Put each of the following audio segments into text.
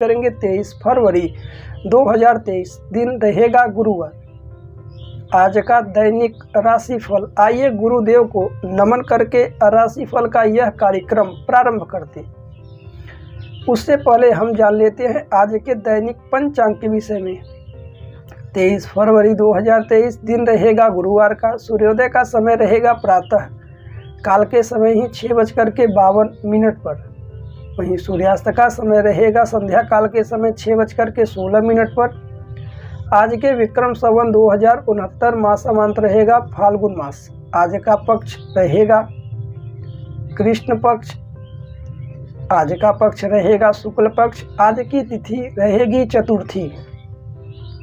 करेंगे 23 फरवरी 2023 दिन रहेगा गुरुवार। आज का दैनिक राशिफल। आइए गुरुदेव को नमन करके राशिफल का यह कार्यक्रम प्रारंभ करते हैं। उससे पहले हम जान लेते हैं आज के दैनिक पंचांग के विषय में। 23 फरवरी 2023 दिन रहेगा गुरुवार का। सूर्योदय का समय रहेगा प्रातः काल के समय ही 6:52 पर। वहीं सूर्यास्त का समय रहेगा संध्या काल के समय 6:16 पर। आज के विक्रम संवत 2069 मासांत रहेगा फाल्गुन मास। आज का पक्ष रहेगा कृष्ण पक्ष। आज का पक्ष रहेगा शुक्ल पक्ष। आज की तिथि रहेगी चतुर्थी,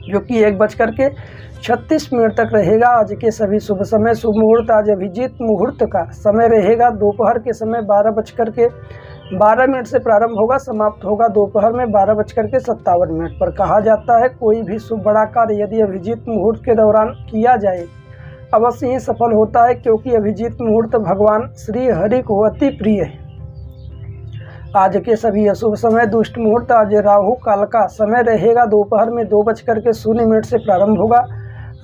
जो कि 1:36 तक रहेगा। आज के सभी शुभ समय शुभ मुहूर्त। आज अभिजीत मुहूर्त का समय रहेगा दोपहर के समय 12:12 से प्रारंभ होगा, समाप्त होगा दोपहर में 12:57 पर। कहा जाता है कोई भी शुभ बड़ा कार्य यदि अभिजीत मुहूर्त के दौरान किया जाए अवश्य ही सफल होता है, क्योंकि अभिजीत मुहूर्त भगवान श्री हरि को अति प्रिय है। आज के सभी अशुभ समय दुष्ट मुहूर्त। आज राहु काल का समय रहेगा दोपहर में 2:0 से प्रारंभ होगा।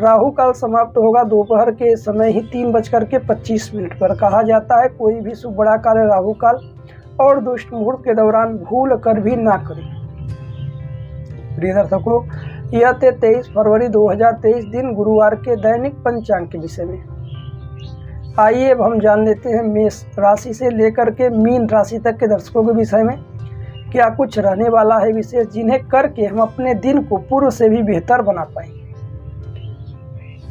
राहु काल समाप्त होगा दोपहर के समय ही 3:25 पर। कहा जाता है कोई भी शुभ बड़ा कार्य राहु काल और दुष्ट मुहूर्त के दौरान भूल कर भी ना करें। प्रिय दर्शकों, यह थे 23 फरवरी 2023 दिन गुरुवार के दैनिक पंचांग के विषय में। आइए अब हम जान लेते हैं मेष राशि से लेकर के मीन राशि तक के दर्शकों के विषय में क्या कुछ रहने वाला है विशेष, जिन्हें करके हम अपने दिन को पूर्व से भी बेहतर बना पाएंगे।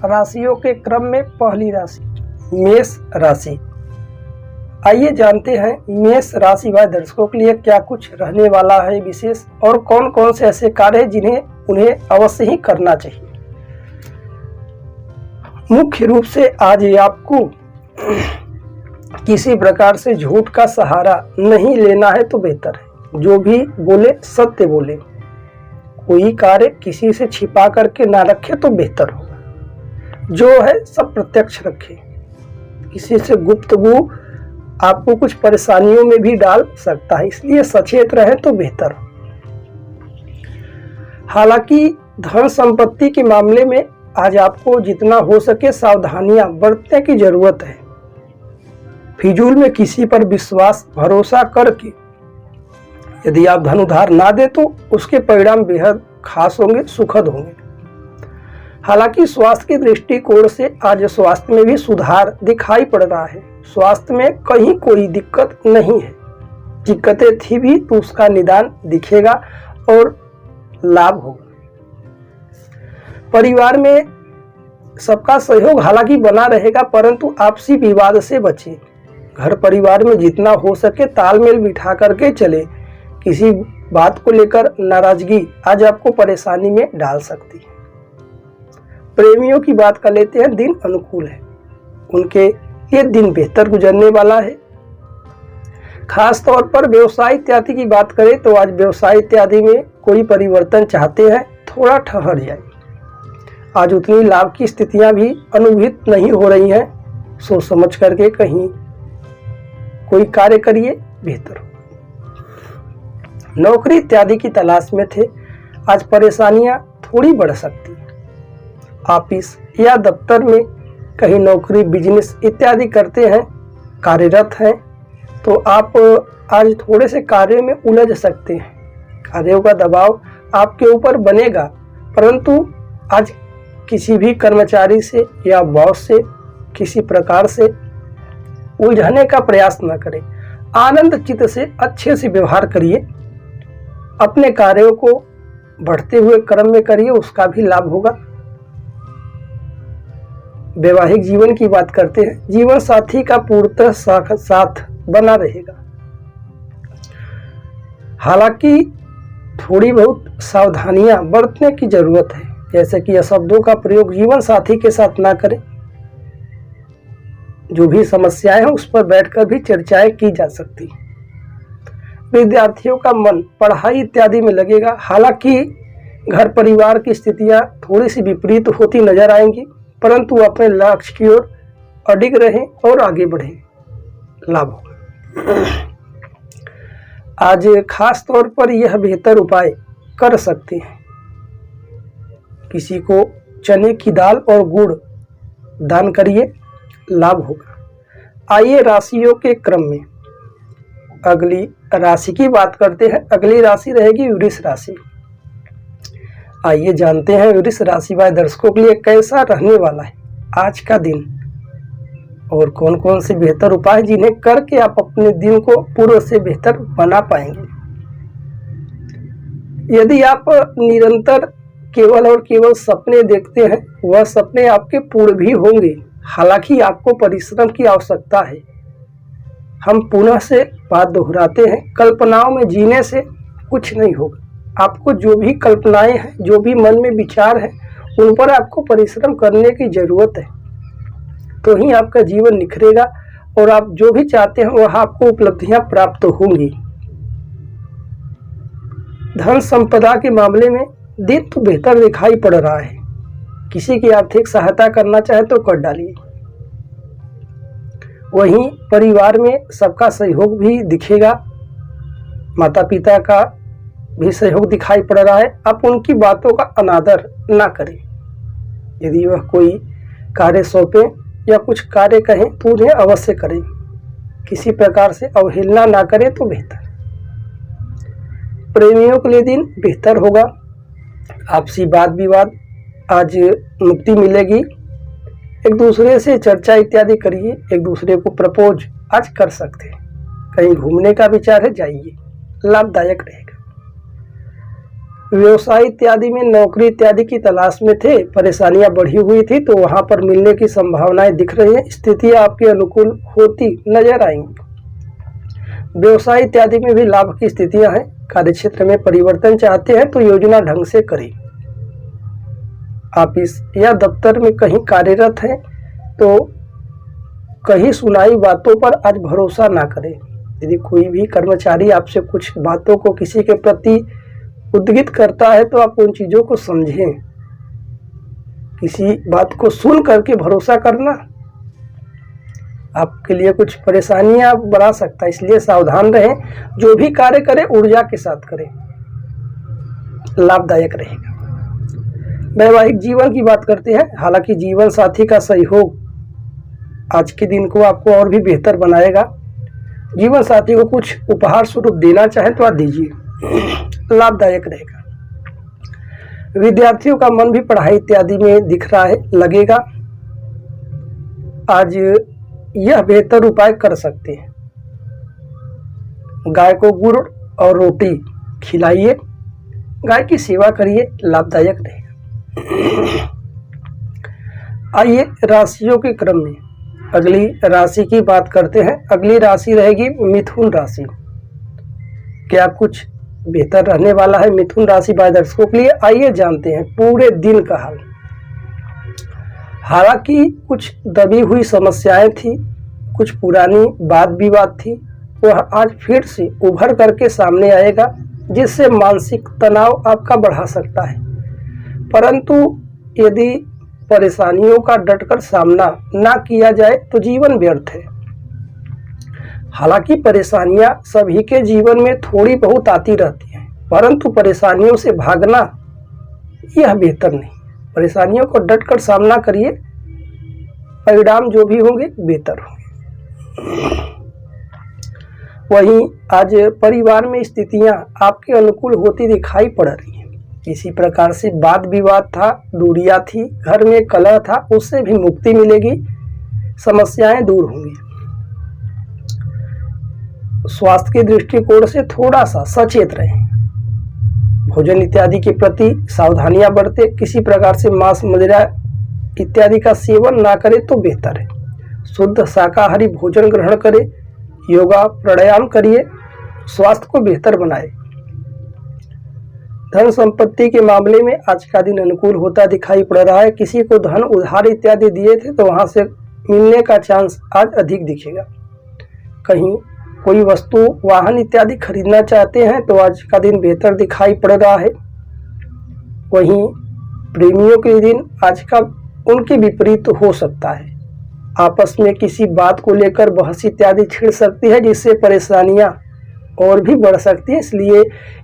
राशियों के क्रम में पहली राशि मेष राशि। आइए जानते हैं मेष राशि वाले दर्शकों के लिए क्या कुछ रहने वाला है विशेष, और कौन कौन से ऐसे कार्य हैं जिन्हें उन्हें अवश्य ही करना चाहिए। मुख्य रूप से आज आपको किसी प्रकार से झूठ का सहारा नहीं लेना है तो बेहतर है। जो भी बोले सत्य बोले, कोई कार्य किसी से छिपा करके ना रखे तो बेहतर होगा। जो है सब प्रत्यक्ष रखे। किसी से गुप्तगू आपको कुछ परेशानियों में भी डाल सकता है, इसलिए सचेत रहे तो बेहतर हो। हालांकि धन संपत्ति के मामले में आज आपको जितना हो सके सावधानियां बरतने की जरूरत है। फिजूल में किसी पर विश्वास भरोसा करके यदि आप धन उधार ना दे तो उसके परिणाम बेहद खास होंगे, सुखद होंगे। हालांकि स्वास्थ्य के दृष्टिकोण से आज स्वास्थ्य में भी सुधार दिखाई पड़ रहा है। स्वास्थ्य में कहीं कोई दिक्कत नहीं है। दिक्कतें थी भी तो उसका निदान दिखेगा और लाभ होगा। परिवार में सबका सहयोग हालांकि बना रहेगा, परंतु आपसी विवाद से बचे। घर परिवार में जितना हो सके तालमेल बिठा करके चले। किसी बात को लेकर नाराजगी आज आपको परेशानी में डाल सकती है। प्रेमियों की बात कर लेते हैं। दिन अनुकूल है, उनके ये दिन बेहतर गुजरने वाला है। खास तौर पर व्यवसाय इत्यादि की बात करें तो आज व्यवसाय इत्यादि में कोई परिवर्तन चाहते हैं, थोड़ा ठहर जाए। आज उतनी लाभ की स्थितियां भी अनुभूत नहीं हो रही हैं। सोच समझ करके कहीं कोई कार्य करिए, बेहतर हो। नौकरी इत्यादि की तलाश में थे, आज परेशानियां थोड़ी बढ़ सकती हैं। ऑफिस या दफ्तर में कहीं नौकरी बिजनेस इत्यादि करते हैं, कार्यरत हैं, तो आप आज थोड़े से कार्य में उलझ सकते हैं। कार्यों का दबाव आपके ऊपर बनेगा, परंतु आज किसी भी कर्मचारी से या बॉस से किसी प्रकार से उलझने का प्रयास न करें। आनंद चित्त से अच्छे से व्यवहार करिए। अपने कार्यों को बढ़ते हुए क्रम में करिए, उसका भी लाभ होगा। वैवाहिक जीवन की बात करते हैं। जीवन साथी का पूर्णतः साथ बना रहेगा। हालांकि थोड़ी बहुत सावधानियां बरतने की जरूरत है, जैसे कि शब्दों का प्रयोग जीवन साथी के साथ ना करें। जो भी समस्याएं हैं उस पर बैठकर भी चर्चाएं की जा सकती हैं। विद्यार्थियों का मन पढ़ाई इत्यादि में लगेगा। हालांकि घर परिवार की स्थितियां थोड़ी सी विपरीत होती नजर आएंगी, परंतु अपने लक्ष्य की ओर अडिग रहें और आगे बढ़ें, लाभ होगा। आज खास तौर पर यह बेहतर उपाय कर सकते हैं। किसी को चने की दाल और गुड़ दान करिए, लाभ होगा। आइए राशियों के क्रम में अगली राशि की बात करते हैं। अगली राशि रहेगी वृष राशि। आइए जानते हैं वृष राशि वाले दर्शकों के लिए कैसा रहने वाला है आज का दिन, और कौन कौन से बेहतर उपाय जिन्हें करके आप अपने दिन को पूर्व से बेहतर बना पाएंगे। यदि आप निरंतर केवल और केवल सपने देखते हैं, वह सपने आपके पूर्ण भी होंगे, हालांकि आपको परिश्रम की आवश्यकता है। हम पुनः से बात दोहराते हैं, कल्पनाओं में जीने से कुछ नहीं होगा। आपको जो भी कल्पनाएं हैं, जो भी मन में विचार हैं, उन पर आपको परिश्रम करने की जरूरत है, तो ही आपका जीवन निखरेगा और आप जो भी चाहते हैं वह आपको उपलब्धियां प्राप्त होंगी। धन संपदा के मामले में दिन तो बेहतर दिखाई पड़ रहा है। किसी की आर्थिक सहायता करना चाहे तो कर डालिए। वहीं परिवार में सबका सहयोग भी दिखेगा, माता पिता का भी सहयोग दिखाई पड़ रहा है। आप उनकी बातों का अनादर ना करें। यदि वह कोई कार्य सौंपे या कुछ कार्य कहें तो उन्हें अवश्य करें, किसी प्रकार से अवहेलना ना करें तो बेहतर। प्रेमियों के लिए दिन बेहतर होगा। आपसी वाद विवाद आज मुक्ति मिलेगी। एक दूसरे से चर्चा इत्यादि करिए। एक दूसरे को प्रपोज आज कर सकते हैं। कहीं घूमने का विचार है, जाइए, लाभदायक रहेगा। व्यवसाय इत्यादि में, नौकरी इत्यादि की तलाश में थे, परेशानियां बढ़ी हुई थी, तो वहां पर मिलने की संभावनाएं दिख रही हैं। स्थितियां आपके अनुकूल होती नजर आएंगी। व्यवसाय इत्यादि में भी लाभ की स्थितियां हैं। कार्यक्षेत्र में परिवर्तन चाहते हैं तो योजना ढंग से करें। ऑफिस या दफ्तर में कहीं कार्यरत हैं तो कहीं सुनाई बातों पर आज भरोसा ना करें। यदि कोई भी कर्मचारी आपसे कुछ बातों को किसी के प्रति उद्गित करता है तो आप उन चीज़ों को समझें। किसी बात को सुन करके भरोसा करना आपके लिए कुछ परेशानियां बढ़ा सकता है, इसलिए सावधान रहें। जो भी कार्य करें ऊर्जा के साथ करें, लाभदायक रहेगा। वैवाहिक जीवन की बात करते हैं। हालांकि जीवन साथी का सहयोग आज के दिन को आपको और भी बेहतर बनाएगा। जीवन साथी को कुछ उपहार स्वरूप देना चाहे तो आप दीजिए, लाभदायक रहेगा। विद्यार्थियों का मन भी पढ़ाई इत्यादि में दिख रहा है, लगेगा। आज यह बेहतर उपाय कर सकते हैं। गाय को गुड़ और रोटी खिलाइए, गाय की सेवा करिए, लाभदायक रहेगा। आइए राशियों के क्रम में अगली राशि की बात करते हैं। अगली राशि रहेगी मिथुन राशि। क्या कुछ बेहतर रहने वाला है मिथुन राशि वाले दर्शकों के लिए? आइए जानते हैं पूरे दिन का हाल। हालांकि कुछ दबी हुई समस्याएं थी, कुछ पुरानी वाद विवाद थी, वह आज फिर से उभर करके सामने आएगा, जिससे मानसिक तनाव आपका बढ़ा सकता है। परंतु यदि परेशानियों का डटकर सामना ना किया जाए तो जीवन व्यर्थ है। हालांकि परेशानियां सभी के जीवन में थोड़ी बहुत आती रहती हैं, परंतु परेशानियों से भागना यह बेहतर नहीं। परेशानियों को डटकर सामना करिए, परिणाम जो भी होंगे बेहतर होंगे। वहीं आज परिवार में स्थितियां आपके अनुकूल होती दिखाई पड़ रही हैं। किसी प्रकार से वाद विवाद था, दूरियां थी, घर में कलह था, उससे भी मुक्ति मिलेगी, समस्याएं दूर होंगी। स्वास्थ्य के दृष्टिकोण से थोड़ा सा सचेत रहें। भोजन इत्यादि के प्रति सावधानियां बरते। किसी प्रकार से मांस मदिरा इत्यादि का सेवन ना करें तो बेहतर है। शुद्ध शाकाहारी भोजन ग्रहण करें, योगा प्राणायाम करिए, स्वास्थ्य को बेहतर बनाए। धन संपत्ति के मामले में आज का दिन अनुकूल होता दिखाई पड़ रहा है। किसी को धन उधार इत्यादि दिए थे तो वहां से मिलने का चांस आज अधिक दिखेगा। कहीं कोई वस्तु वाहन इत्यादि खरीदना चाहते हैं तो आज का दिन बेहतर दिखाई पड़ रहा है। वहीं प्रेमियों के दिन आज का उनके विपरीत हो सकता है। आपस में किसी बात को लेकर बहस इत्यादि छिड़ सकती है, जिससे परेशानियां और भी बढ़ सकती है। इसलिए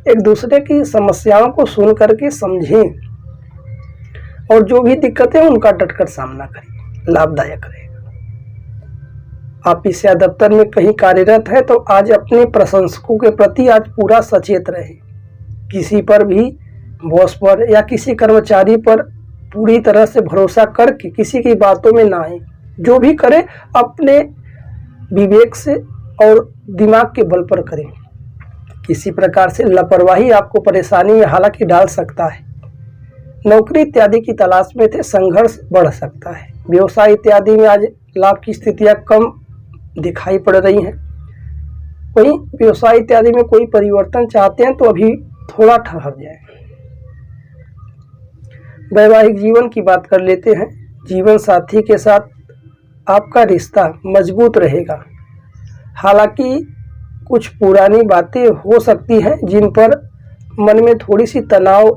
एक दूसरे की समस्याओं को सुन करके समझें और जो भी दिक्कतें हैं उनका डटकर सामना करें, लाभदायक रहेगा। ऑफिस या दफ्तर में कहीं कार्यरत है तो आज अपने प्रशंसकों के प्रति आज पूरा सचेत रहे। किसी पर भी, बॉस पर या किसी कर्मचारी पर पूरी तरह से भरोसा करके किसी की बातों में ना आए। जो भी करे अपने विवेक से और दिमाग के बल पर करें। किसी प्रकार से लापरवाही आपको परेशानी में हालांकि डाल सकता है। नौकरी इत्यादि की तलाश में थे, संघर्ष बढ़ सकता है। व्यवसाय इत्यादि में आज लाभ की स्थितियां कम दिखाई पड़ रही हैं। वहीं व्यवसाय इत्यादि में कोई परिवर्तन चाहते हैं तो अभी थोड़ा ठहर जाए। वैवाहिक जीवन की बात कर लेते हैं। जीवन साथी के साथ आपका रिश्ता मजबूत रहेगा। हालांकि कुछ पुरानी बातें हो सकती हैं जिन पर मन में थोड़ी सी तनाव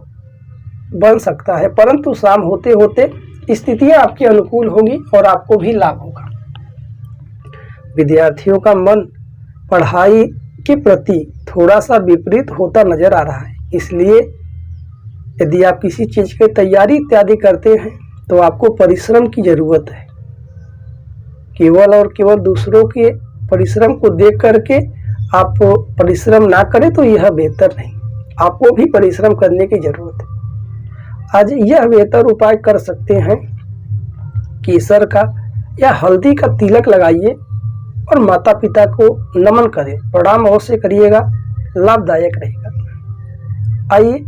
बन सकता है, परंतु शाम होते होते स्थितियां आपके अनुकूल होंगी और आपको भी लाभ होगा। विद्यार्थियों का मन पढ़ाई के प्रति थोड़ा सा विपरीत होता नजर आ रहा है। इसलिए यदि आप किसी चीज़ की तैयारी इत्यादि करते हैं तो आपको परिश्रम की ज़रूरत है। केवल और केवल दूसरों के परिश्रम को देख करके आप परिश्रम ना करें तो यह बेहतर नहीं। आपको भी परिश्रम करने की ज़रूरत है। आज यह बेहतर उपाय कर सकते हैं, केसर का या हल्दी का तिलक लगाइए और माता पिता को नमन करें। प्रणाम अवश्य करिएगा, लाभदायक रहेगा। आइए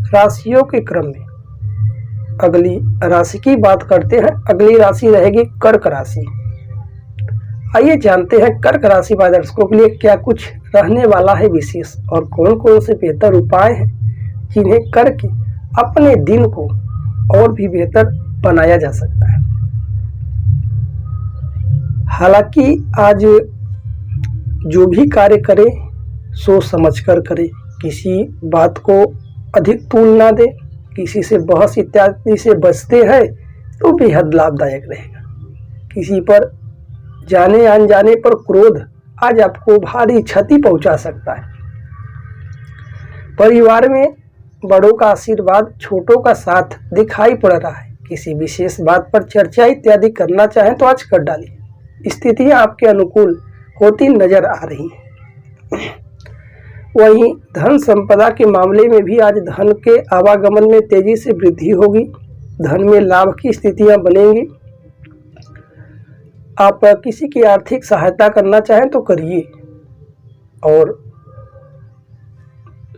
राशियों के क्रम में अगली राशि की बात करते हैं। अगली राशि रहेगी कर्क राशि। आइए जानते हैं कर्क राशि वाले दर्शकों के लिए क्या कुछ रहने वाला है विशेष और कौन कौन से बेहतर उपाय हैं जिन्हें करके अपने दिन को और भी बेहतर बनाया जा सकता है। हालांकि आज जो भी कार्य करें सोच समझ कर करें, किसी बात को अधिक तूल ना दे, किसी से बहस इत्यादि से बचते हैं तो बेहद लाभदायक रहेगा। किसी पर जाने अनजाने पर क्रोध आज आपको भारी क्षति पहुंचा सकता है। परिवार में बड़ों का आशीर्वाद, छोटों का साथ दिखाई पड़ रहा है। किसी विशेष बात पर चर्चा इत्यादि करना चाहें तो आज कर डालिए। स्थितियां आपके अनुकूल होती नजर आ रही हैं। वहीं धन संपदा के मामले में भी आज धन के आवागमन में तेजी से वृद्धि होगी। धन में लाभ की स्थितियां बनेंगी। आप किसी की आर्थिक सहायता करना चाहें तो करिए। और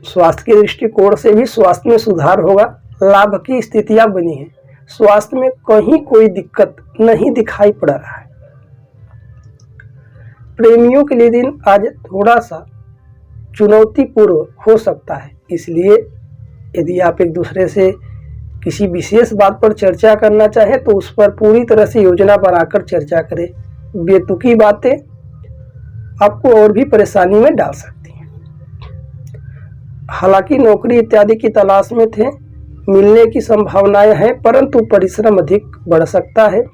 स्वास्थ्य के दृष्टिकोण से भी स्वास्थ्य में सुधार होगा। लाभ की स्थितियां बनी हैं। स्वास्थ्य में कहीं कोई दिक्कत नहीं दिखाई पड़ रहा है। प्रेमियों के लिए दिन आज थोड़ा सा चुनौतीपूर्ण हो सकता है। इसलिए यदि आप एक दूसरे से किसी विशेष बात पर चर्चा करना चाहें तो उस पर पूरी तरह से योजना बनाकर चर्चा करें। बेतुकी बातें आपको और भी परेशानी में डाल सकती हैं। हालांकि नौकरी इत्यादि की तलाश में थे, मिलने की संभावनाएं हैं, परंतु परिश्रम अधिक बढ़ सकता है।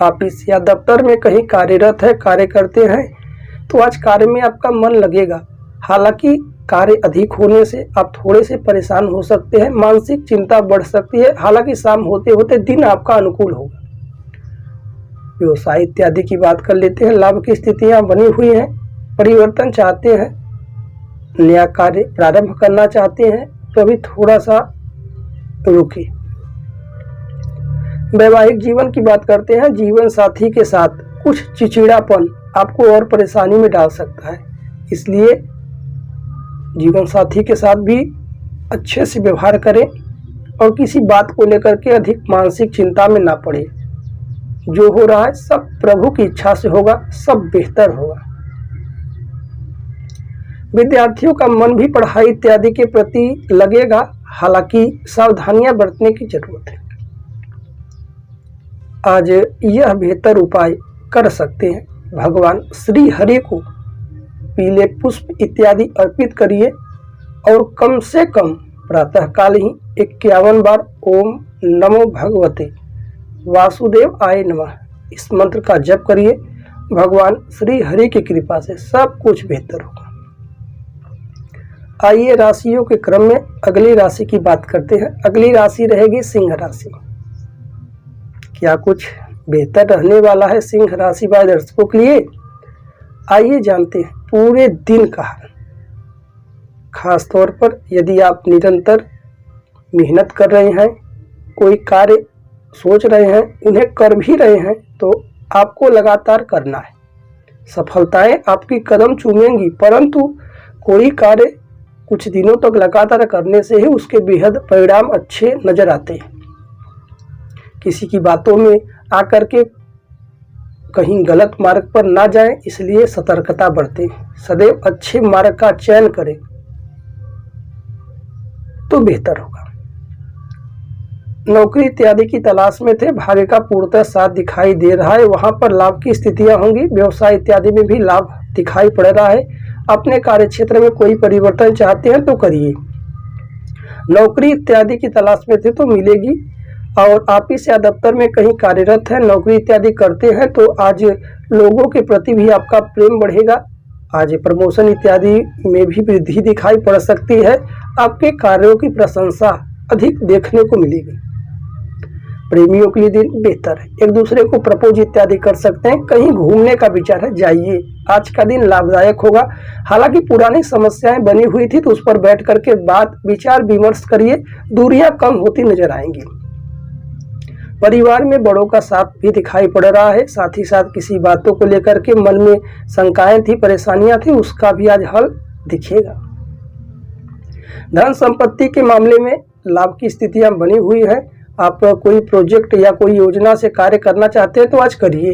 ऑफिस या दफ्तर में कहीं कार्यरत है, कार्य करते हैं तो आज कार्य में आपका मन लगेगा। हालांकि कार्य अधिक होने से आप थोड़े से परेशान हो सकते हैं, मानसिक चिंता बढ़ सकती है। हालांकि शाम होते होते दिन आपका अनुकूल होगा। व्यवसाय इत्यादि की बात कर लेते हैं। लाभ की स्थितियां बनी हुई हैं। परिवर्तन चाहते हैं, नया कार्य प्रारंभ करना चाहते हैं तो अभी थोड़ा सा रुकिए। वैवाहिक जीवन की बात करते हैं। जीवन साथी के साथ कुछ चिड़चिड़ापन आपको और परेशानी में डाल सकता है। इसलिए जीवन साथी के साथ भी अच्छे से व्यवहार करें और किसी बात को लेकर के अधिक मानसिक चिंता में ना पड़े। जो हो रहा है सब प्रभु की इच्छा से होगा, सब बेहतर होगा। विद्यार्थियों का मन भी पढ़ाई इत्यादि के प्रति लगेगा। हालांकि सावधानियां बरतने की जरूरत है। आज यह बेहतर उपाय कर सकते हैं। भगवान श्री हरि को पीले पुष्प इत्यादि अर्पित करिए और कम से कम प्रातःकाल ही 51 बार ओम नमो भगवते वासुदेव आय नमः इस मंत्र का जप करिए। भगवान श्री हरि की कृपा से सब कुछ बेहतर होगा। आइए राशियों के क्रम में अगली राशि की बात करते हैं। अगली राशि रहेगी सिंह राशि। क्या कुछ बेहतर रहने वाला है सिंह राशि वाले दर्शकों के लिए? आइए जानते हैं पूरे दिन का हाल। खास तौर पर यदि आप निरंतर मेहनत कर रहे हैं, कोई कार्य सोच रहे हैं, उन्हें कर भी रहे हैं, तो आपको लगातार करना है। सफलताएं आपकी कदम चूमेंगी, परंतु कोई कार्य कुछ दिनों तक लगातार करने से ही उसके बेहद परिणाम अच्छे नजर आते हैं। किसी की बातों में आकर के कहीं गलत मार्ग पर ना जाएं, इसलिए सतर्कता बरतें। सदैव अच्छे मार्ग का चयन करें तो बेहतर होगा। नौकरी इत्यादि की तलाश में थे, भाग्य का पूर्णतः साथ दिखाई दे रहा है। वहां पर लाभ की स्थितियां होंगी। व्यवसाय इत्यादि में भी लाभ दिखाई पड़ रहा है। अपने कार्य क्षेत्र में कोई परिवर्तन चाहते हैं तो करिए। नौकरी इत्यादि की तलाश में थे तो मिलेगी। और ऑफिस या दफ्तर में कहीं कार्यरत है, नौकरी इत्यादि करते हैं तो आज लोगों के प्रति भी आपका प्रेम बढ़ेगा। आज प्रमोशन इत्यादि में भी वृद्धि दिखाई पड़ सकती है। आपके कार्यों की प्रशंसा अधिक देखने को मिलेगी। प्रेमियों के लिए दिन बेहतर है। एक दूसरे को प्रपोज इत्यादि कर सकते हैं। कहीं घूमने का विचार है, जाइए। आज का दिन लाभदायक होगा। हालांकि पुरानी समस्याएं बनी हुई थी तो उस पर बैठ करके बात विचार विमर्श करिए, दूरियां कम होती नजर आएंगी। परिवार में बड़ों का साथ भी दिखाई पड़ रहा है। साथ ही साथ किसी बातों को लेकर के मन में शंकाएं थी, परेशानियां थी, उसका भी आज हल दिखेगा। धन संपत्ति के मामले में लाभ की स्थितियां बनी हुई है। आप कोई प्रोजेक्ट या कोई योजना से कार्य करना चाहते हैं तो आज करिए।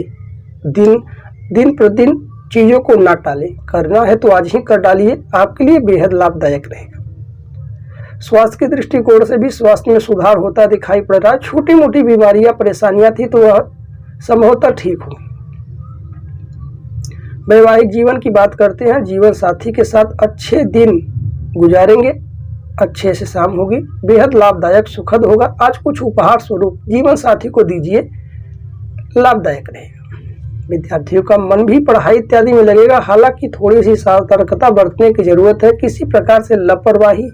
दिन प्रतिदिन चीज़ों को ना टालें, करना है तो आज ही कर डालिए, आपके लिए बेहद लाभदायक रहेगा। स्वास्थ्य के दृष्टिकोण से भी स्वास्थ्य में सुधार होता दिखाई पड़ रहा है। छोटी मोटी बीमारियां परेशानियां थी तो वह संभवतः ठीक होंगी। वैवाहिक जीवन की बात करते हैं। जीवन साथी के साथ अच्छे दिन गुजारेंगे, अच्छे से शाम होगी, बेहद लाभदायक सुखद होगा। आज कुछ उपहार स्वरूप जीवन साथी को दीजिए, लाभदायक रहेगा। विद्यार्थियों का मन भी पढ़ाई इत्यादि में लगेगा। हालांकि थोड़ी सी सतर्कता बरतने की जरूरत है। किसी प्रकार से लापरवाही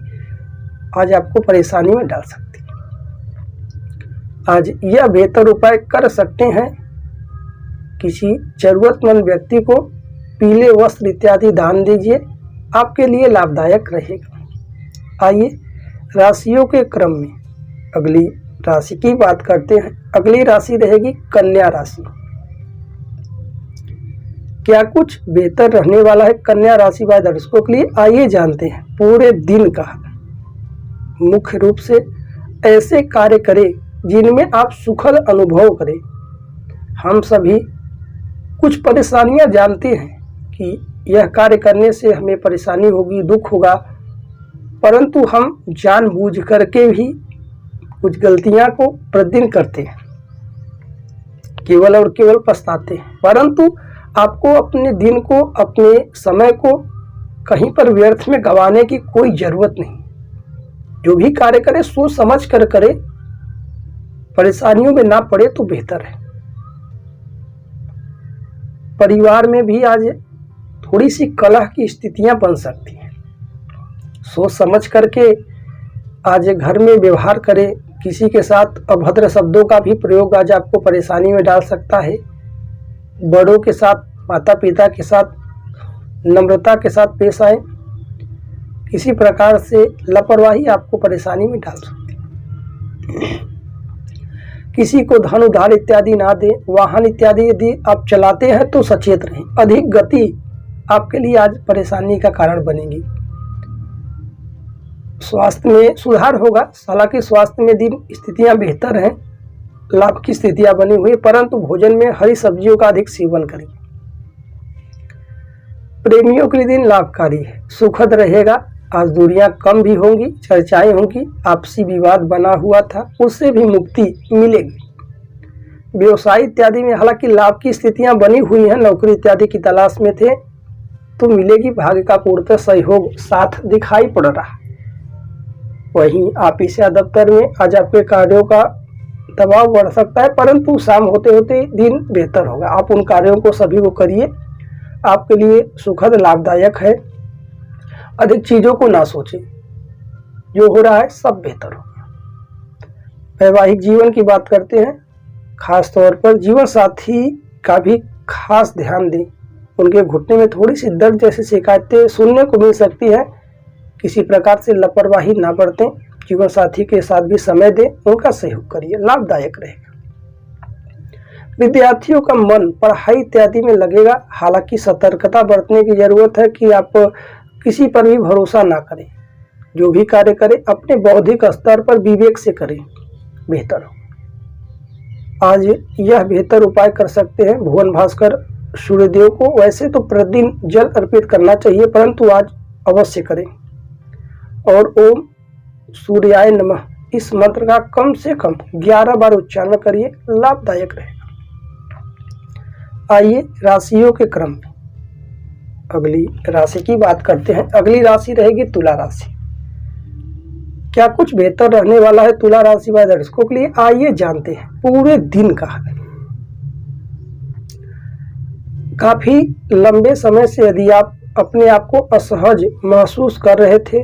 आज आपको परेशानी में डाल सकती है। आज यह बेहतर उपाय कर सकते हैं, किसी जरूरतमंद व्यक्ति को पीले वस्त्र इत्यादि दान दीजिए, आपके लिए लाभदायक रहेगा। आइए राशियों के क्रम में अगली राशि की बात करते हैं। अगली राशि रहेगी कन्या राशि। क्या कुछ बेहतर रहने वाला है कन्या राशि वाले दर्शकों के लिए? आइए जानते हैं पूरे दिन का। मुख्य रूप से ऐसे कार्य करें जिनमें आप सुखद अनुभव करें। हम सभी कुछ परेशानियां जानते हैं कि यह कार्य करने से हमें परेशानी होगी, दुख होगा, परंतु हम जानबूझ करके भी कुछ गलतियां को प्रतिदिन करते हैं, केवल और केवल पछताते हैं। परंतु आपको अपने दिन को, अपने समय को कहीं पर व्यर्थ में गंवाने की कोई जरूरत नहीं। जो भी कार्य करे सोच समझ कर करे, परेशानियों में ना पड़े तो बेहतर है। परिवार में भी आज थोड़ी सी कलह की स्थितियां बन सकती हैं। सोच समझ करके आज घर में व्यवहार करें। किसी के साथ अभद्र शब्दों का भी प्रयोग आज आपको परेशानी में डाल सकता है। बड़ों के साथ, माता पिता के साथ नम्रता के साथ पेश आए। किसी प्रकार से लापरवाही आपको परेशानी में डाल सकती है। किसी को धन उधार इत्यादि ना दें। वाहन इत्यादि यदि आप चलाते हैं तो सचेत रहें। अधिक गति आपके लिए आज परेशानी का कारण बनेगी। स्वास्थ्य में सुधार होगा। हालांकि स्वास्थ्य में दिन स्थितियां बेहतर हैं, लाभ की स्थितियां बनी हुई, परंतु भोजन में हरी सब्जियों का अधिक सेवन करिए। प्रेमियों के लिए दिन लाभकारी है, सुखद रहेगा। आज दूरियां कम भी होंगी, चर्चाएं होंगी। आपसी विवाद बना हुआ था, उससे भी मुक्ति मिलेगी। व्यवसाय इत्यादि में हालांकि लाभ की स्थितियां बनी हुई हैं। नौकरी इत्यादि की तलाश में थे तो मिलेगी। भाग्य का पूर्णतः सहयोग साथ दिखाई पड़ रहा है। वहीं ऑफिस या दफ्तर में आज आपके कार्यों का दबाव बढ़ सकता है, परंतु शाम होते होते दिन बेहतर होगा। आप उन कार्यों को सभी को करिए, आपके लिए सुखद लाभदायक है। अधिक चीज़ों को ना सोचें, जो हो रहा है सब बेहतर होगा। वैवाहिक जीवन की बात करते हैं। खास तौर पर जीवन साथी का भी खास ध्यान दें। उनके घुटने में थोड़ी सी दर्द जैसी शिकायतें सुनने को मिल सकती है। किसी प्रकार से लापरवाही ना बरतें। जीवन साथी के साथ भी समय दें, उनका सहयोग करिए, लाभदायक रहेगा। विद्यार्थियों का मन पढ़ाई इत्यादि में लगेगा। हालांकि सतर्कता बरतने की जरूरत है कि आप किसी पर भी भरोसा ना करें। जो भी कार्य करें अपने बौद्धिक स्तर पर विवेक से करें, बेहतर हो। आज यह बेहतर उपाय कर सकते हैं। भुवन भास्कर सूर्यदेव को वैसे तो प्रतिदिन जल अर्पित करना चाहिए, परंतु आज अवश्य करें। और ओम सूर्याय नमः इस मंत्र का कम से कम 11 बार उच्चारण करिए, लाभदायक रहेगा। आइए राशियों के क्रम में अगली राशि की बात करते हैं। अगली राशि रहेगी तुला राशि। क्या कुछ बेहतर रहने वाला है तुला राशि वाले दर्शकों के लिए? आइए जानते हैं पूरे दिन का। काफी लंबे समय से यदि आप अपने आप को असहज महसूस कर रहे थे,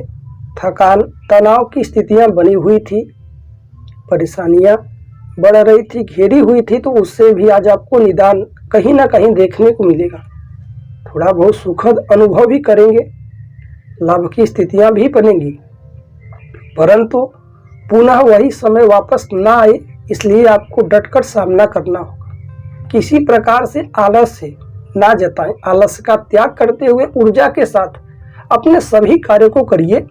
थकान तनाव की स्थितियां बनी हुई थी, परेशानियां बढ़ रही थी, घेरी हुई थी, तो उससे भी आज आपको निदान कहीं ना कहीं देखने को मिलेगा। थोड़ा बहुत सुखद अनुभव भी करेंगे, लाभ की स्थितियां भी बनेंगी, परंतु पुनः वही समय वापस ना आए, इसलिए आपको डटकर सामना करना होगा। किसी प्रकार से आलस से ना जताएं। आलस का त्याग करते हुए ऊर्जा के साथ अपने सभी कार्यों को करिए।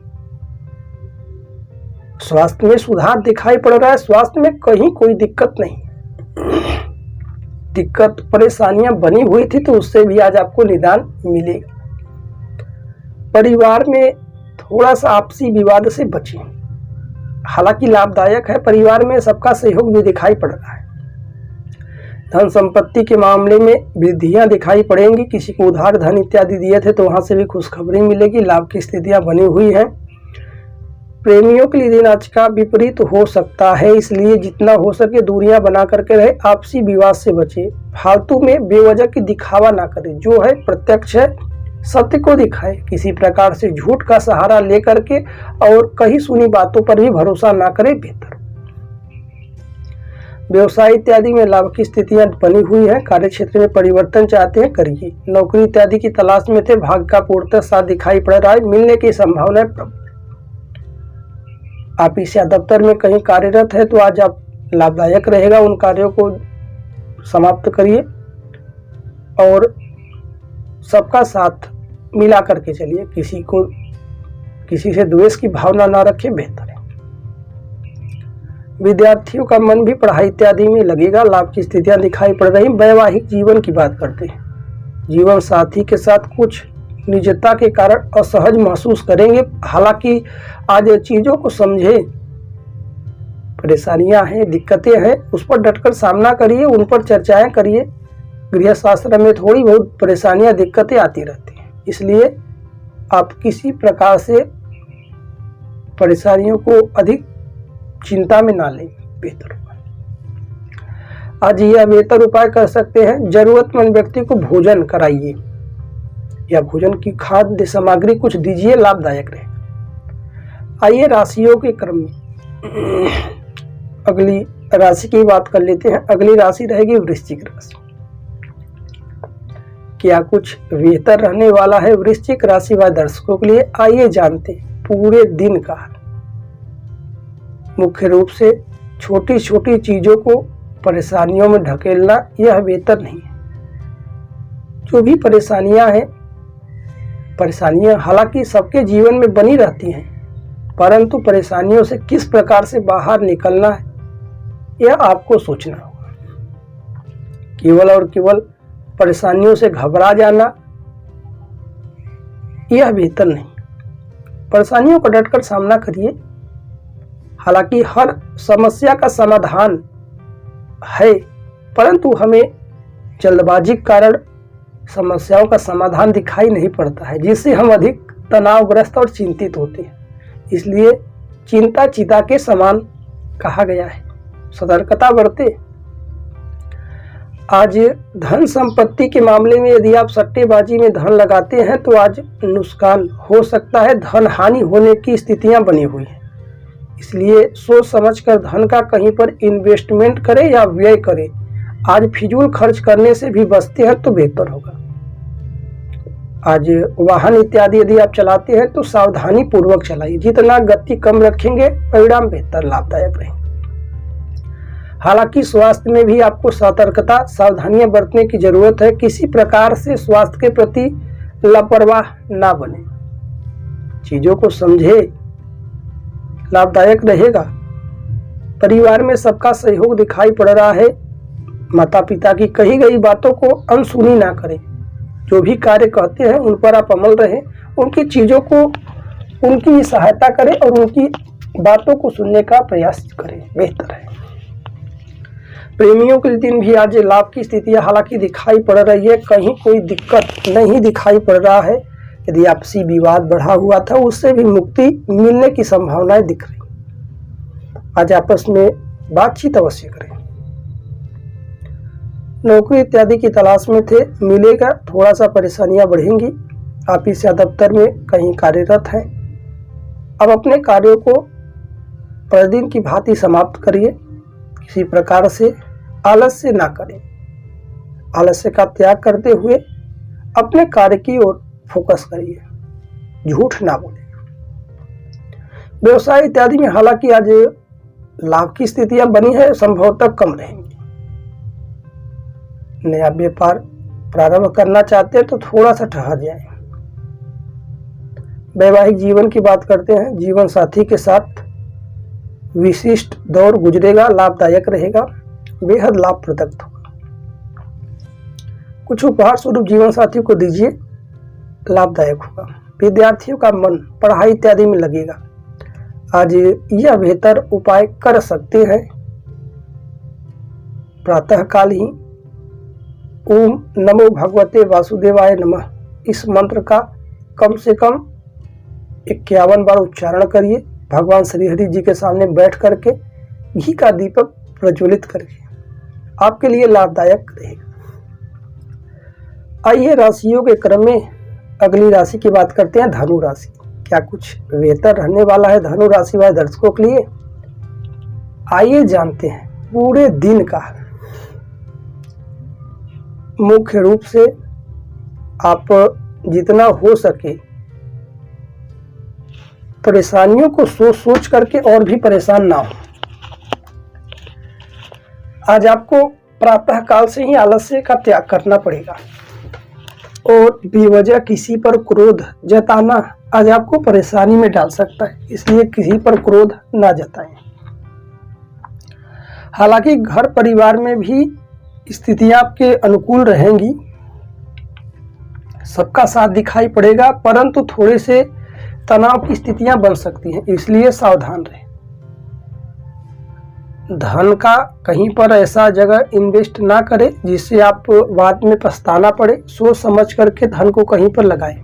स्वास्थ्य में सुधार दिखाई पड़ रहा है। स्वास्थ्य में कहीं कोई दिक्कत नहीं, दिक्कत परेशानियां बनी हुई थी, तो उससे भी आज आपको निदान मिलेगा। परिवार में थोड़ा सा आपसी विवाद से बचें, हालांकि लाभदायक है। परिवार में सबका सहयोग भी दिखाई पड़ रहा है। धन संपत्ति के मामले में वृद्धियां दिखाई पड़ेंगी। किसी को उधार धन इत्यादि दिए थे तो वहां से भी खुशखबरी मिलेगी। लाभ की स्थितियां बनी हुई हैं। प्रेमियों के लिए दिन आज का विपरीत हो सकता है, इसलिए जितना हो सके दूरियां बना करके रहे। आपसी विवाद से बचे। फालतू में बेवजह की दिखावा ना करें। जो है प्रत्यक्ष है, सत्य को दिखाए। किसी प्रकार से झूठ का सहारा लेकर के और कहीं सुनी बातों पर भी भरोसा ना करें, बेहतर। व्यवसाय इत्यादि में लाभ की स्थितियां बनी हुई है। कार्य क्षेत्र में परिवर्तन चाहते हैं, करिए। नौकरी इत्यादि की तलाश में थे, भाग्य का पूर्णतः साथ दिखाई पड़ रहा है, मिलने की संभावना प्रबल। ऑफिस या दफ्तर में कहीं कार्यरत है तो आज आप लाभदायक रहेगा। उन कार्यों को समाप्त करिए और सबका साथ मिला करके चलिए। किसी से द्वेष की भावना ना रखें, बेहतर है। विद्यार्थियों का मन भी पढ़ाई इत्यादि में लगेगा। लाभ की स्थितियां दिखाई पड़ रही। वैवाहिक जीवन की बात करते हैं। जीवन साथी के साथ कुछ निजता के कारण असहज महसूस करेंगे, हालांकि आज चीजों को समझे। परेशानियां हैं, दिक्कतें हैं, उस पर डटकर सामना करिए, उन पर चर्चाएं करिए। गृह शास्त्र में थोड़ी बहुत परेशानियां दिक्कतें आती रहती हैं, इसलिए आप किसी प्रकार से परेशानियों को अधिक चिंता में ना लें, बेहतर होगा। आज यह बेहतर उपाय कर सकते हैं। जरूरतमंद व्यक्ति को भोजन कराइए या भोजन की खाद्य सामग्री कुछ दीजिए, लाभदायक रहेगा। आइए राशियों के क्रम में अगली राशि की बात कर लेते हैं। अगली राशि रहेगी वृश्चिक राशि। क्या कुछ बेहतर रहने वाला है वृश्चिक राशि वाले दर्शकों के लिए? आइए जानते हैं पूरे दिन का। मुख्य रूप से छोटी छोटी चीजों को परेशानियों में ढकेलना यह बेहतर नहीं है। जो भी परेशानियां हालांकि सबके जीवन में बनी रहती हैं, परंतु परेशानियों से किस प्रकार से बाहर निकलना है यह आपको सोचना होगा। केवल और केवल परेशानियों से घबरा जाना यह बेहतर नहीं। परेशानियों का डटकर सामना करिए। हालांकि हर समस्या का समाधान है, परंतु हमें जल्दबाजी के कारण समस्याओं का समाधान दिखाई नहीं पड़ता है, जिससे हम अधिक तनावग्रस्त और चिंतित होते हैं। इसलिए चिंता चिता के समान कहा गया है। सतर्कता बरते। आज धन संपत्ति के मामले में यदि आप सट्टेबाजी में धन लगाते हैं तो आज नुकसान हो सकता है, धन हानि होने की स्थितियां बनी हुई हैं। इसलिए सोच समझकर धन का कहीं पर इन्वेस्टमेंट करें या व्यय करें। आज फिजूल खर्च करने से भी बचते हैं तो बेहतर होगा। आज वाहन इत्यादि यदि आप चलाते हैं तो सावधानी पूर्वक चलाइए। जितना गति कम रखेंगे परिणाम बेहतर लाभदायक रहेंगे। हालांकि स्वास्थ्य में भी आपको सतर्कता सावधानियां बरतने की जरूरत है। किसी प्रकार से स्वास्थ्य के प्रति लापरवाह ना बने, चीजों को समझे, लाभदायक रहेगा। परिवार में सबका सहयोग दिखाई पड़ रहा है। माता पिता की कही गई बातों को अनसुनी ना करें। जो भी कार्य कहते हैं उन पर आप अमल रहें, उनकी चीजों को, उनकी सहायता करें और उनकी बातों को सुनने का प्रयास करें, बेहतर है। प्रेमियों के दिन भी आज लाभ की स्थितियां हालांकि दिखाई पड़ रही है, कहीं कोई दिक्कत नहीं दिखाई पड़ रहा है। यदि आपसी विवाद बढ़ा हुआ था उससे भी मुक्ति मिलने की संभावनाएं दिख रही। आज आपस में बातचीत अवश्य करें। नौकरी इत्यादि की तलाश में थे, मिलेगा। थोड़ा सा परेशानियां बढ़ेंगी। ऑफिस या दफ्तर में कहीं कार्यरत हैं, अब अपने कार्यों को प्रतिदिन की भांति समाप्त करिए। किसी प्रकार से आलस्य ना करें। आलस्य का त्याग करते हुए अपने कार्य की ओर फोकस करिए, झूठ ना बोले। व्यवसाय इत्यादि में हालांकि आज लाभ की स्थितियां बनी है, संभवतः कम रहेंगी। नया व्यापार प्रारंभ करना चाहते हैं तो थोड़ा सा ठहर जाएं। वैवाहिक जीवन की बात करते हैं, जीवन साथी के साथ विशिष्ट दौर गुजरेगा, लाभदायक रहेगा, बेहद लाभप्रद होगा। कुछ उपहार स्वरूप जीवन साथी को दीजिए, लाभदायक होगा। विद्यार्थियों का मन पढ़ाई इत्यादि में लगेगा। आज यह बेहतर उपाय कर सकते हैं। प्रातःकाल ही ओम नमो भगवते वासुदेवाय नमः इस मंत्र का कम से कम 51 बार उच्चारण करिए। भगवान श्री हरि जी के सामने बैठ करके घी का दीपक प्रज्वलित करके आपके लिए लाभदायक रहेगा। आइए राशियों के क्रम में अगली राशि की बात करते हैं, धनु राशि। क्या कुछ बेहतर रहने वाला है धनु राशि वाले दर्शकों के लिए? आइए जानते हैं पूरे दिन का। मुख्य रूप से आप जितना हो सके परेशानियों को सोच सोच करके और भी परेशान ना हो। आज आपको प्रातः काल से ही आलस्य का त्याग करना पड़ेगा और बेवजह किसी पर क्रोध जताना आज आपको परेशानी में डाल सकता है, इसलिए किसी पर क्रोध ना जताएं। हालांकि घर परिवार में भी स्थितियां आपके अनुकूल रहेंगी, सबका साथ दिखाई पड़ेगा, परंतु थोड़े से तनाव की स्थितियां बन सकती हैं, इसलिए सावधान रहें। धन का कहीं पर ऐसा जगह इन्वेस्ट ना करें जिससे आप बाद में पछताना पड़े। सोच समझ करके धन को कहीं पर लगाएं।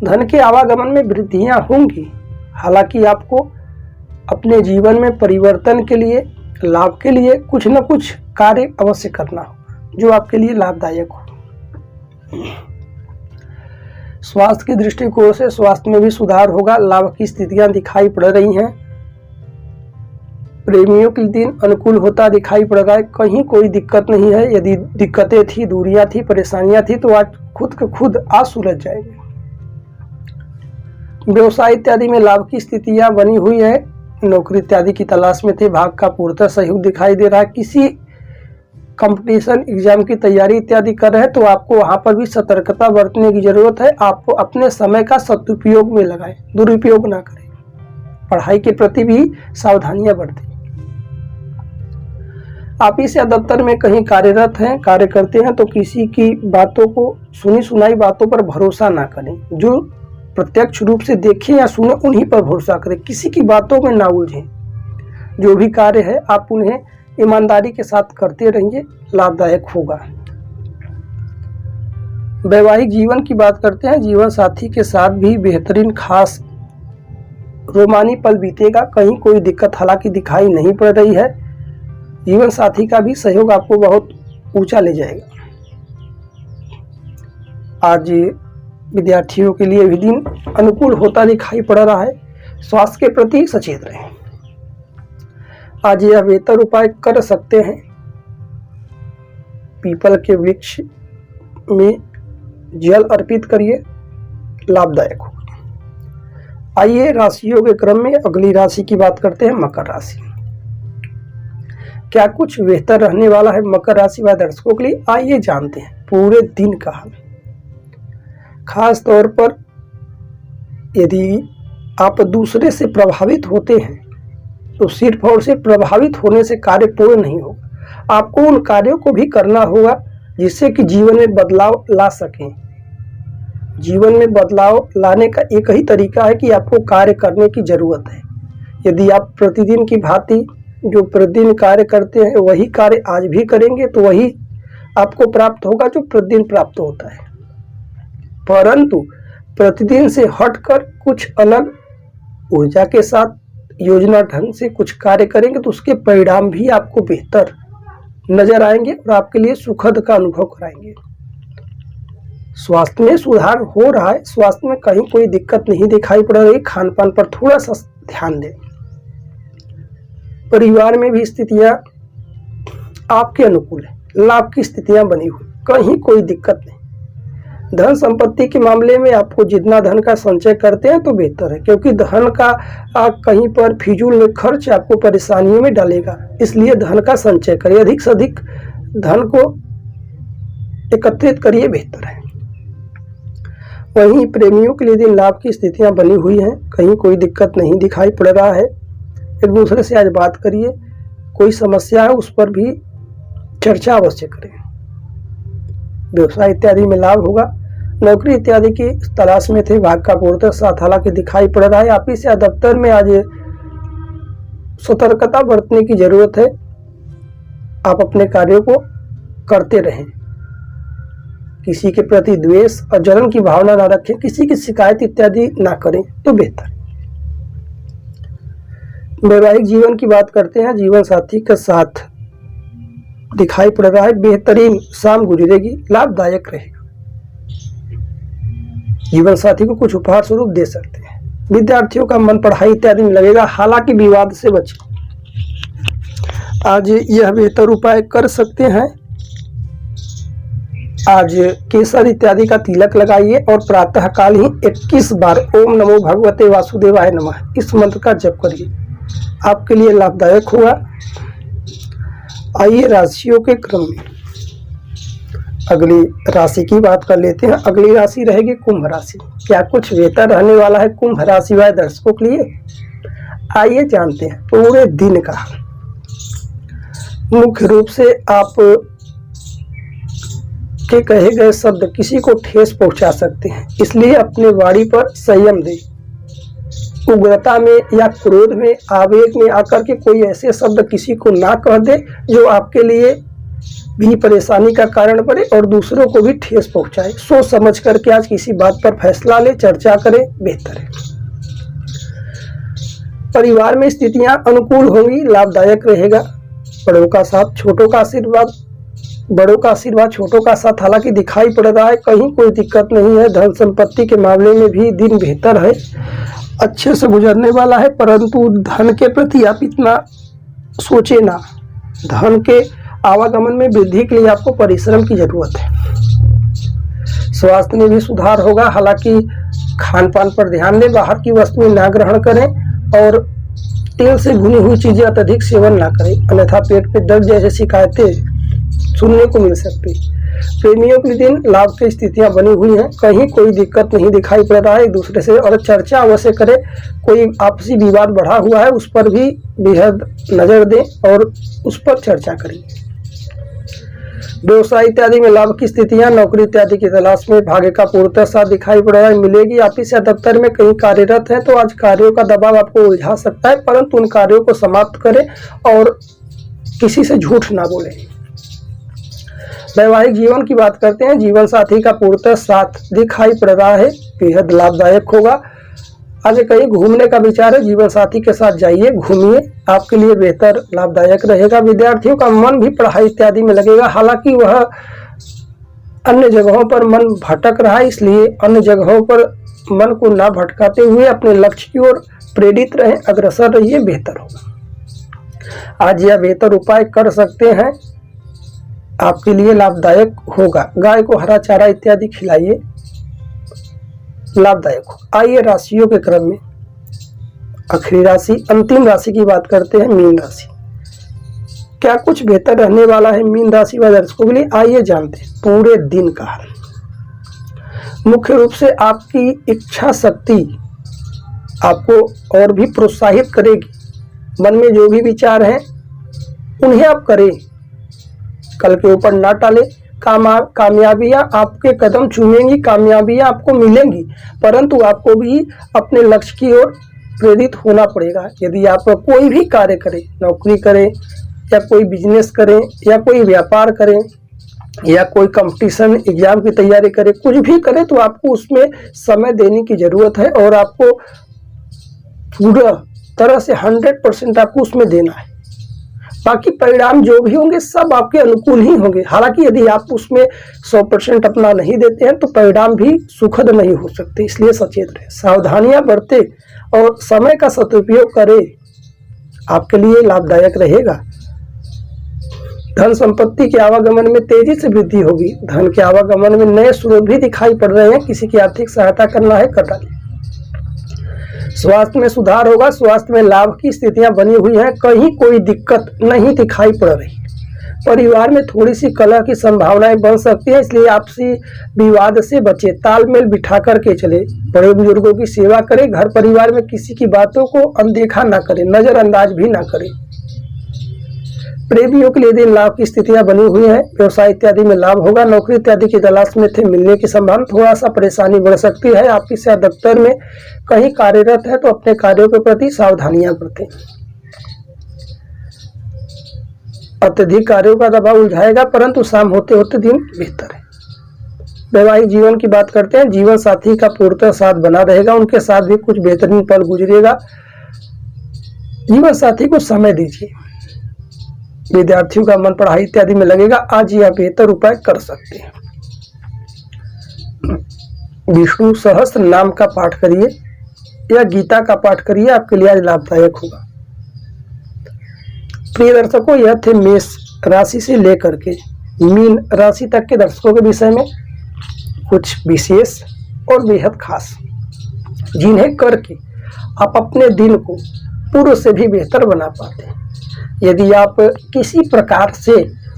धन के आवागमन में वृद्धियां होंगी। हालांकि आपको अपने जीवन में परिवर्तन के लिए, लाभ के लिए कुछ न कुछ कार्य अवश्य करना होगा जो आपके लिए लाभदायक हो। स्वास्थ्य की दृष्टिकोण से स्वास्थ्य में भी सुधार होगा, लाभ की स्थितियां दिखाई पड़ रही हैं। प्रेमियों के दिन अनुकूल होता दिखाई पड़ रहा है, कहीं कोई दिक्कत नहीं है। यदि दिक्कतें थी, दूरियां थी, परेशानियां थी तो आज खुद के खुद आज सुलझ जाएंगे। व्यवसाय इत्यादि में लाभ की स्थितियां बनी हुई है। नौकरी इत्यादि की तलाश में थे, भाग का पूर्णतः सहयोग दिखाई दे रहा है। किसी कंपटीशन एग्जाम की तैयारी इत्यादि कर रहे हैं तो आपको वहां पर भी सतर्कता बरतने की जरूरत है। आपको अपने समय का सदुपयोग में लगाएं, दुरुपयोग ना करें। पढ़ाई के प्रति भी सावधानियां बरतें। ऑफिस या दफ्तर में कहीं कार्यरत हैं, कार्य करते हैं तो किसी की बातों को, सुनी सुनाई बातों पर भरोसा ना करें। जो प्रत्यक्ष रूप से देखें या सुने उन्हीं पर भरोसा करें, किसी की बातों में ना उलझें। जो भी कार्य है आप उन्हें ईमानदारी के साथ करते रहिए, लाभदायक होगा। वैवाहिक जीवन की बात करते हैं, जीवन साथी के साथ भी बेहतरीन खास रोमानी पल बीतेगा। कहीं कोई दिक्कत हालांकि दिखाई नहीं पड़ रही है। जीवन साथी का भी सहयोग आपको बहुत ऊंचा ले जाएगा। आज विद्यार्थियों के लिए भी दिन अनुकूल होता दिखाई पड़ रहा है। स्वास्थ्य के प्रति सचेत रहें। आज यह बेहतर उपाय कर सकते हैं। पीपल के वृक्ष में जल अर्पित करिए, लाभदायक होगा। आइए राशियों के क्रम में अगली राशि की बात करते हैं, मकर राशि। क्या कुछ बेहतर रहने वाला है मकर राशि वाले दर्शकों के लिए? आइए जानते हैं पूरे दिन का हाल। खास तौर पर यदि आप दूसरे से प्रभावित होते हैं तो सिर्फ और सिर्फ प्रभावित होने से कार्य पूर्ण नहीं होगा। आपको उन कार्यों को भी करना होगा जिससे कि जीवन में बदलाव ला सकें। जीवन में बदलाव लाने का एक ही तरीका है कि आपको कार्य करने की जरूरत है। यदि आप प्रतिदिन की भांति जो प्रतिदिन कार्य करते हैं वही कार्य आज भी करेंगे तो वही आपको प्राप्त होगा जो प्रतिदिन प्राप्त होता है। परंतु प्रतिदिन से हटकर कुछ अलग ऊर्जा के साथ योजना ढंग से कुछ कार्य करेंगे तो उसके परिणाम भी आपको बेहतर नजर आएंगे और आपके लिए सुखद का अनुभव कराएंगे। स्वास्थ्य में सुधार हो रहा है, स्वास्थ्य में कहीं कोई दिक्कत नहीं दिखाई पड़ रही। खान पान पर थोड़ा सा ध्यान दें। परिवार में भी स्थितियां आपके अनुकूल है, लाभ की स्थितियां बनी हुई, कहीं कोई दिक्कत नहीं। धन संपत्ति के मामले में आपको जितना धन का संचय करते हैं तो बेहतर है, क्योंकि धन का कहीं पर फिजूल में खर्च आपको परेशानियों में डालेगा। इसलिए धन का संचय करिए, अधिक से अधिक धन को एकत्रित करिए, बेहतर है। वहीं प्रेमियों के लिए दिन लाभ की स्थितियां बनी हुई हैं, कहीं कोई दिक्कत नहीं दिखाई पड़ रहा है। एक दूसरे से आज बात करिए, कोई समस्या है उस पर भी चर्चा अवश्य करें। व्यवसाय इत्यादि में लाभ होगा। नौकरी इत्यादि की तलाश में थे, भाग का पूर्णतः साथ हालांकि दिखाई पड़ रहा है। ऑफिस या दफ्तर में आज सतर्कता बरतने की जरूरत है। आप अपने कार्यों को करते रहें, किसी के प्रति द्वेष और जलन की भावना ना रखें, किसी की शिकायत इत्यादि ना करें तो बेहतर। वैवाहिक जीवन की बात करते हैं। जीवन साथी के साथ दिखाई पड़ रहा है बेहतरीन शाम गुजरेगी, लाभदायक रहेगा। जीवन साथी को कुछ उपहार स्वरूप दे सकते हैं। विद्यार्थियों का मन पढ़ाई इत्यादि में लगेगा, हालांकि विवाद से बचें। आज यह बेहतर उपाय कर सकते हैं। आज केसर इत्यादि का तिलक लगाइए और प्रातः काल ही 21 बार ओम नमो भगवते वासुदेवाय नमः इस मंत्र का जप करिए, आपके लिए लाभदायक होगा। आइए राशियों के क्रम में अगली राशि की बात कर लेते हैं। अगली राशि रहेगी कुंभ राशि। क्या कुछ बेहतर रहने वाला है कुंभ राशि वाले दर्शकों के लिए? आइए जानते हैं पूरे दिन का। मुख्य रूप से आप के कहे गए शब्द किसी को ठेस पहुंचा सकते हैं, इसलिए अपने वाणी पर संयम दें। उग्रता में या क्रोध में, आवेग में आकर के कोई ऐसे शब्द किसी को ना कह दे जो आपके लिए भी परेशानी का कारण बने और दूसरों को भी ठेस पहुंचाए। सोच समझ करके आज किसी बात पर फैसला ले, चर्चा करें, बेहतर है। परिवार में स्थितियां अनुकूल होंगी, लाभदायक रहेगा। बड़ों का साथ, छोटों का आशीर्वाद, बड़ों का आशीर्वाद, छोटों का साथ हालांकि दिखाई पड़ रहा है, कहीं कोई दिक्कत नहीं है। धन संपत्ति के मामले में भी दिन बेहतर है, अच्छे से गुजरने वाला है। परंतु धन के प्रति आप इतना सोचे ना। धन के आवागमन में वृद्धि के लिए आपको परिश्रम की जरूरत है। स्वास्थ्य में भी सुधार होगा, हालांकि खान पान पर ध्यान दें, बाहर की वस्तुएं ना ग्रहण करें और तेल से भुनी हुई चीजें अत्यधिक सेवन ना करें, अन्यथा पेट में दर्द जैसी शिकायतें सुनने को मिल सकती। प्रेमियों के दिन लाभ की स्थितियां बनी हुई हैं, कहीं कोई दिक्कत नहीं दिखाई पड़ रहा है। एक दूसरे से और चर्चा अवश्य करें। कोई आपसी विवाद बढ़ा हुआ है उस पर भी बेहद नजर दें और उस पर चर्चा करें। व्यवसाय इत्यादि में लाभ की स्थितियां, नौकरी इत्यादि की तलाश में भाग्य का पूर्णतः साथ दिखाई पड़ रहा है, मिलेगी। ऑफिस या दफ्तर में कहीं कार्यरत है तो आज कार्यों का दबाव आपको उलझा सकता है, परंतु उन कार्यों को समाप्त करें और किसी से झूठ ना बोलें। वैवाहिक जीवन की बात करते हैं। जीवन साथी का पूर्णतः साथ दिखाई पड़ रहा है, बेहद लाभदायक होगा। आज कहीं घूमने का विचार है, जीवन साथी के साथ जाइए, घूमिए, आपके लिए बेहतर लाभदायक रहेगा। विद्यार्थियों का मन भी पढ़ाई इत्यादि में लगेगा। हालांकि वह अन्य जगहों पर मन भटक रहा है, इसलिए अन्य जगहों पर मन को ना भटकाते हुए अपने लक्ष्य की ओर प्रेरित रहें, अग्रसर रहिए, बेहतर होगा। आज यह बेहतर उपाय कर सकते हैं, आपके लिए लाभदायक होगा। गाय को हरा चारा इत्यादि खिलाइए, लाभदायक हो। आइए राशियों के क्रम में आखिरी राशि, अंतिम राशि की बात करते हैं, मीन राशि। क्या कुछ बेहतर रहने वाला है मीन राशि वाले दर्शकों के लिए? आइए जानते हैं पूरे दिन का हाल। मुख्य रूप से आपकी इच्छा शक्ति आपको और भी प्रोत्साहित करेगी। मन में जो भी विचार हैं उन्हें आप करें, कल के ऊपर ना टालें। कामयाबियां आपके कदम चूमेंगी, कामयाबियां आपको मिलेंगी, परंतु आपको भी अपने लक्ष्य की ओर प्रेरित होना पड़ेगा। यदि आप कोई भी कार्य करें, नौकरी करें या कोई बिजनेस करें या कोई व्यापार करें या कोई कंपटीशन एग्जाम की तैयारी करें, कुछ भी करें, तो आपको उसमें समय देने की ज़रूरत है और आपको पूरा तरह से 100% आपको उसमें देना है। बाकी परिणाम जो भी होंगे सब आपके अनुकूल ही होंगे। हालांकि यदि आप उसमें 100% अपना नहीं देते हैं तो परिणाम भी सुखद नहीं हो सकते। इसलिए सचेत रहे, सावधानियां बरते और समय का सदुपयोग करें, आपके लिए लाभदायक रहेगा। धन संपत्ति के आवागमन में तेजी से वृद्धि होगी। धन के आवागमन में नए स्रोत भी दिखाई पड़ रहे हैं। किसी की आर्थिक सहायता करना है, कर डालिए। स्वास्थ्य में सुधार होगा। स्वास्थ्य में लाभ की स्थितियां बनी हुई हैं, कहीं कोई दिक्कत नहीं दिखाई पड़ रही। परिवार में थोड़ी सी कलह की संभावनाएं बन सकती है, इसलिए आपसी विवाद से बचे, तालमेल बिठा करके चले। बड़े बुजुर्गों की सेवा करें। घर परिवार में किसी की बातों को अनदेखा ना करें, नजरअंदाज भी ना करें। प्रेमियों के लिए दिन लाभ की स्थितियां बनी हुई हैं। व्यवसाय इत्यादि में लाभ होगा। नौकरी इत्यादि की तलाश में थे, मिलने की संभावना। थोड़ा सा परेशानी बढ़ सकती है। आपकी शायद दफ्तर में कहीं कार्यरत है तो अपने कार्यों के प्रति सावधानियां बरतें। अत्यधिक कार्यों का दबाव उलझाएगा, परंतु शाम होते होते दिन बेहतर है। वैवाहिक जीवन की बात करते हैं। जीवन साथी का पूर्णतः साथ बना रहेगा, उनके साथ भी कुछ बेहतरीन पल गुजरेगा। जीवन साथी को समय दीजिए। विद्यार्थियों का मन पढ़ाई इत्यादि में लगेगा। आज यह बेहतर उपाय कर सकते हैं। विष्णु सहस्त्र नाम का पाठ करिए या गीता का पाठ करिए, आपके लिए आज लाभदायक होगा। प्रिय दर्शकों, यह थे मेष राशि से लेकर के मीन राशि तक के दर्शकों के विषय में कुछ विशेष और बेहद खास, जिन्हें करके आप अपने दिन को पूर्व से भी बेहतर बना पाते हैं। यदि आप किसी प्रकार से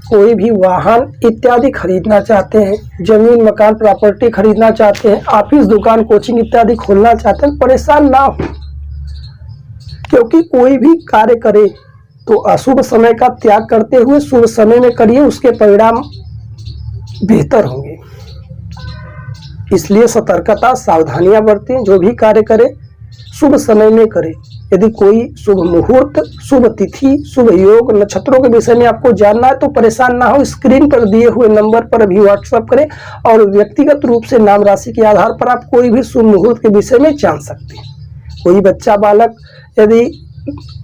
कोई भी वाहन इत्यादि खरीदना चाहते हैं, जमीन मकान प्रॉपर्टी खरीदना चाहते हैं, ऑफिस दुकान कोचिंग इत्यादि खोलना चाहते हैं, परेशान ना हो, क्योंकि कोई भी कार्य करे तो अशुभ समय का त्याग करते हुए शुभ समय में करिए, उसके परिणाम बेहतर होंगे। इसलिए सतर्कता, सावधानियां बरतें। जो भी कार्य करें शुभ समय में करें। यदि कोई शुभ मुहूर्त, शुभ तिथि, शुभ योग, नक्षत्रों के विषय में आपको जानना है तो परेशान ना हो, स्क्रीन पर दिए हुए नंबर पर अभी व्हाट्सएप करें और व्यक्तिगत रूप से नाम राशि के आधार पर आप कोई भी शुभ मुहूर्त के विषय में जान सकते हैं। कोई बच्चा बालक यदि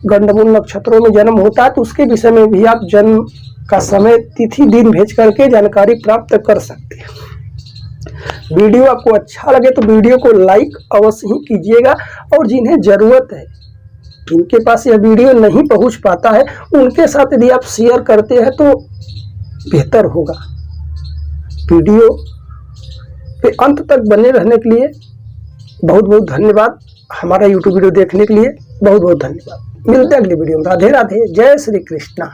गंडमूल नक्षत्रों में जन्म होता है तो उसके विषय में भी आप जन्म का समय, तिथि, दिन भेज करके जानकारी प्राप्त कर सकते हैं। वीडियो आपको अच्छा लगे तो वीडियो को लाइक अवश्य ही कीजिएगा और जिन्हें जरूरत है, जिनके पास यह वीडियो नहीं पहुंच पाता है, उनके साथ यदि आप शेयर करते हैं तो बेहतर होगा। वीडियो पे अंत तक बने रहने के लिए बहुत बहुत धन्यवाद। हमारा YouTube वीडियो देखने के लिए बहुत बहुत धन्यवाद। मिलते हैं अगली वीडियो में। राधे राधे, जय श्री कृष्णा।